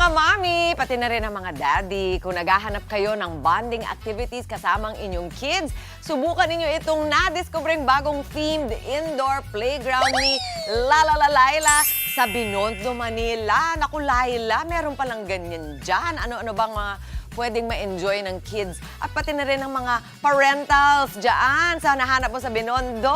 Mga mami, pati na rin ang mga daddy, kung naghahanap kayo ng bonding activities kasamang inyong kids, subukan ninyo itong nadiskubreng bagong themed indoor playground ni Laila sa Binondo, Manila. Naku, Laila, meron palang ganyan dyan. Ano-ano bang pwedeng ma-enjoy ng kids? At pati na rin ang mga parentals dyan sa nahanap mo sa Binondo.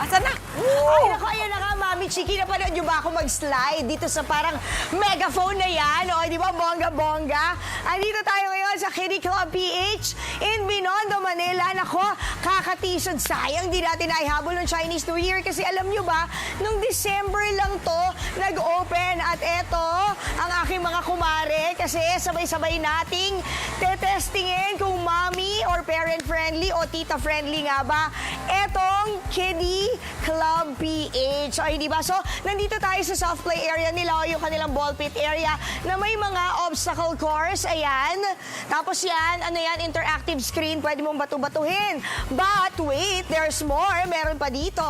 Asan na? Ay, naku, ayun na nga, Mami Chiki. Napanood nyo ba ako mag-slide dito sa parang megaphone na yan? O, di ba? Bongga-bongga. Andito tayo ngayon sa Kiddie Club PH in Binondo, Manila. Nako, kakatisod. Sayang di natin naihabol ng Chinese New Year kasi alam nyo ba, nung December lang to nag-open. At eto, ang aking mga kumare kasi sabay-sabay nating tetestingin kung mommy or parent-friendly o tita-friendly nga ba etong Kiddie Club PH. Ay, di ba? So, nandito tayo sa soft play area nila o yung kanilang ball pit area na may mga obstacle course. Ayan. Tapos yan, ano yan, interactive screen. Pwede mong batu-batuhin. But, wait, there's more. Meron pa dito.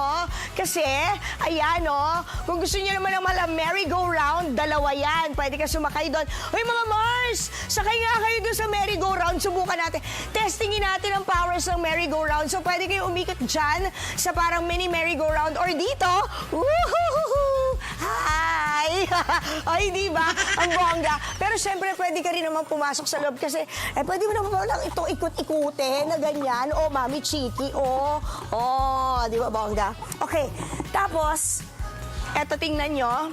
Kasi, ayan o, kung gusto niyo naman ng merry-go-round, dalawa yan. Pwede ka sumakay doon. Hoy, mga Mars! Sakay nga kayo doon sa merry-go-round. Subukan natin. Testingin natin ang powers ng merry-go-round. So, pwede kayo umikot dyan sa parang mini merry-go-round or dito. Woohoo! Hi! Ay, di ba? Ang bongga. Pero syempre, pwede ka rin naman pumasok sa loob kasi pwede mo naman lang itong ikot-ikutin na ganyan. O, Mami Chiki. O, di ba, bongga? Okay. Tapos, eto tingnan nyo.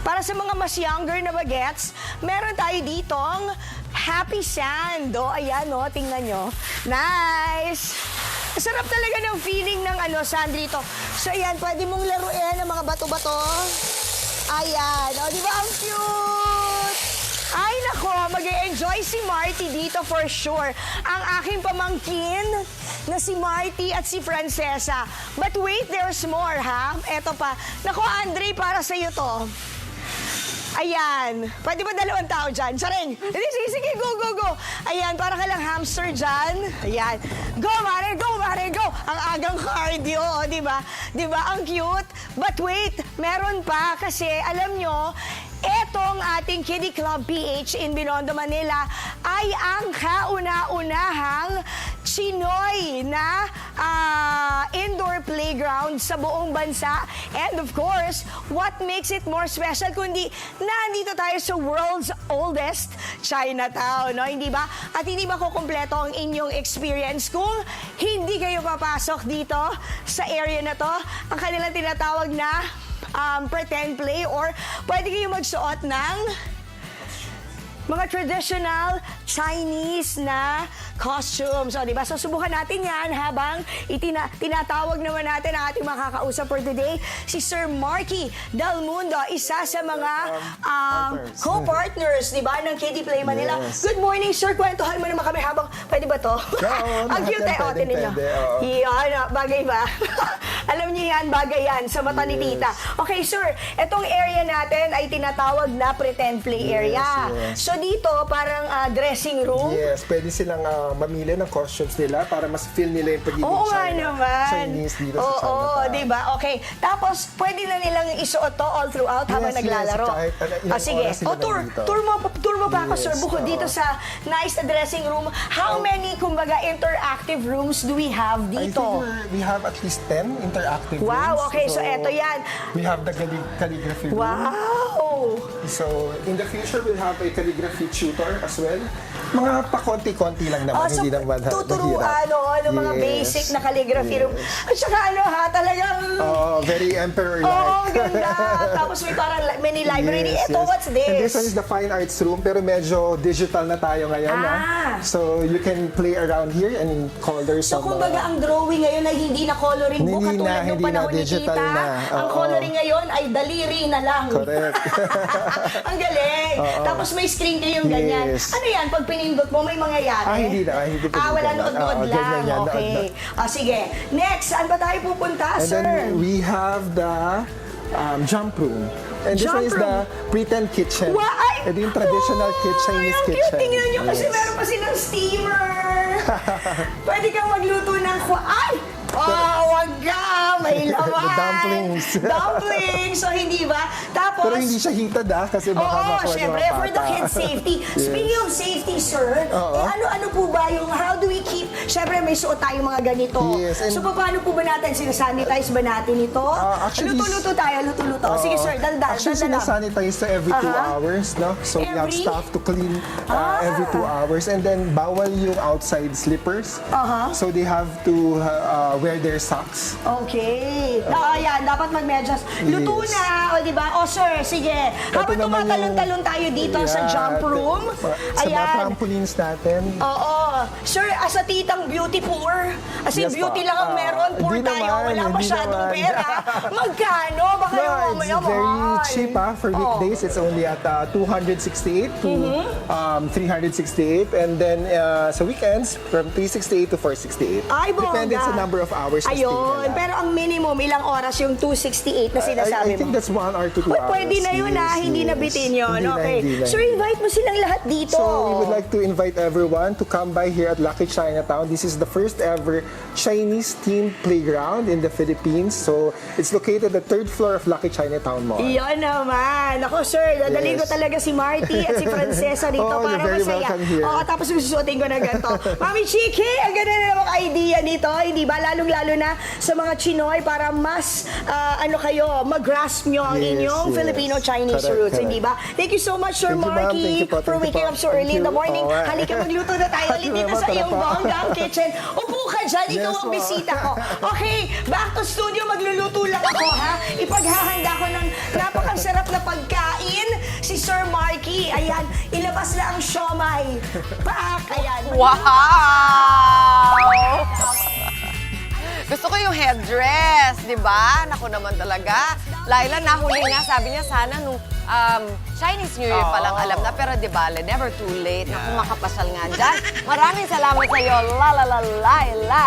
Para sa mga mas younger na bagets, meron tayo ditong Happy Sand. O, ayan, o, tingnan nyo. Nice! Sarap talaga ng feeling ng sand dito. So, ayan, pwede mong laruin ang mga bato-bato. Ayan. O, di ba? Ang cute! Ay, nako, mag-e-enjoy si Marty dito for sure. Ang aking pamangkin na si Marty at si Francesa. But wait, there's more, ha? Eto pa. Nako, Andre, para sa'yo to. Ayan. Pwede ba 2 tao dyan? Saring. Sige, go. Ayan, para ka lang hamster dyan. Ayan. Go, Mare, go. Ang agang cardio, di ba? Di ba? Ang cute. But wait, meron pa kasi alam nyo, etong ating Kiddie Club PH in Binondo, Manila ay ang kauna-unahang Chinoy na indoor playground sa buong bansa. And of course, what makes it more special kundi nandito tayo sa world's oldest Chinatown, no? Hindi ba? At hindi ba kukumpleto ang inyong experience kung hindi kayo papasok dito sa area na to? Ang kanilang tinatawag na pretend play or pwede kayo magsuot ng mga traditional Chinese na costumes. O, diba? So, subukan natin yan habang tinatawag naman natin ang ating makakausap for today, si Sir Marky Del Mundo, isa sa mga co-partners, diba, ng Kiddie Play Manila. Yes. Good morning, sir. Kwentuhan mo naman kami habang, pwede ba to? Ang cute eh. O, tinin nyo. Yan, bagay ba? Alam niyo yan, bagay yan sa mata ni tita. Okay, sir, etong area natin ay tinatawag na pretend play area. Yes. So dito, parang dressing room. Yes, pwede silang mamili ng costumes nila para mas feel nila yung pagiging Oo nga naman. Chinese dito sa Chinatown. Oo, di ba? Okay. Tapos, pwede na nilang isuot to all throughout habang naglalaro. Kahit ilang Sige. oras sila nandito. Tour mo pa ako, Yes, sir. Bukod dito sa nice na dressing room, how many, kumbaga, interactive rooms do we have I dito? think we have at least 10 interactive Wow, rooms. okay. So, eto yan. We have the calligraphy room. Wow! So, in the future, we'll have a calligraphy tutor as well. Mga pakonti-konti lang naman, So, hindi naman tuturuan, mga Yes. basic na calligraphy room. At saka talagang... very emperor-like. Oo, ganda. Tapos may parang mini library. Yes, Ito, yes. what's this? And this one is the fine arts room, pero medyo digital na tayo ngayon. So, you can play around here and color So, some... kumbaga, ang drawing ngayon ay hindi na coloring book Hindi katulad na, ng hindi panahon na, ni digital Tita. na. Ang Oo. coloring ngayon ay daliri na lang. Correct. Ang galing. Tapos may screen kayong ganyan. Yes. Ano yan? Pag pinindot mo, may mangyayari? Hindi na. Hindi wala nood-nood lang. ganyan yan, Okay. nood-nood. Sige. Next, saan ba tayo pupunta, And sir? then we have the jump room. And this one is the pretend kitchen. Ay! Ito yung traditional Chinese Ang kitchen. cute, tingnan nyo kasi Yes. meron pa silang steamer. Pwede kang magluto ng ay! Oh, wag ka! May laman! The dumplings. Dumplings! So, hindi ba? Tapos, Pero hindi siya heated kasi baka oo, makuha ng syempre, mga for the bata. kids' safety. Speaking of safety, sir, ano-ano po ba yung, how do we keep, syempre may suot tayong mga ganito. Yes, and- So, paano po ba natin, sinasanitize ba natin ito? Actually, Luto-luto tayo, luto-luto. Sige, sir, daldal, Actually, daldal lang. sinasanitize to every 2 hours, no? So we have Every? staff to clean every 2 hours. And then, bawal yung outside slippers. So they have to wear their socks. Okay. Ayan, dapat magmedyas. Luto Yes. na, o di ba? O sir, sige. Habang naman tumatalon-talon tayo dito sa Yeah, jump room. Sa mga Ayan. trampolines natin. Oo. Sir, as a titang beauty poor, as in Yes, beauty pa. lang ang meron, poor Hindi tayo, naman, wala hindi masyadong naman. pera. Magkano? Baka No, yung it's mamaya very mahal. cheap for weekdays. It's only at 268 to 368. And then sa weekends, from 368 to 468. Ay, bongga. Depende sa number of hours na stay Ayun, nila. pero ang minimum, ilang oras yung 268 na sinasabi I think mo? that's 1 or 2 Uy, hours. pwede na yun hindi na bitin yun. Hindi na, Okay. hindi na. So, invite mo silang lahat dito. So we would like to invite everyone to come by here at Lucky Chinatown. This is the first ever Chinese themed playground in the Philippines. So it's located at the 3rd floor of Lucky Chinatown Mall. Iyon naman. Ako, sir, dadalhin ko Yes. talaga si Marty at si Francesa dito Oh, para you're very masaya. welcome here. Oo, tapos susuotin ko na ganito. Mami Chiki, ang ganda na namang idea nito, hindi ba? Lalong-lalo na sa mga Chinoy para mas, mag-grasp nyo ang Yes, inyong yes. Filipino-Chinese Correct, roots, correct. hindi ba? Thank you so much, Sir Thank you, ma'am. Marky, Thank you po, for thank you waking po. up so early in the Thank you. morning. Oo, nga. Halika, magluto na tayo ulit dito sa Tara iyong po. bonggang kitchen. Upo ka dyan, ikaw Yes, ang po. bisita ko. Okay, back to studio, magluluto lang ako, ha? Ipaghahanda ko ng napakasarap na pagkain, si Sir Marky. Ayan, ilabas na ang siomay. Paak, ayan. Wow! Gusto ko yung headdress, di ba? Naku naman talaga. Laila, nahuli nga, sabi niya sana nung Chinese New Year pa lang alam na, pero di ba, never too late. Naku, makapasal nga dyan. Maraming salamat sa iyo, Laila.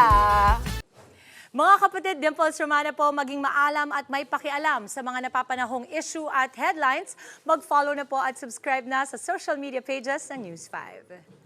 Mga kapatid, Dimples Romana po, maging maalam at may pakialam sa mga napapanahong issue at headlines. Mag-follow na po at subscribe na sa social media pages ng News 5.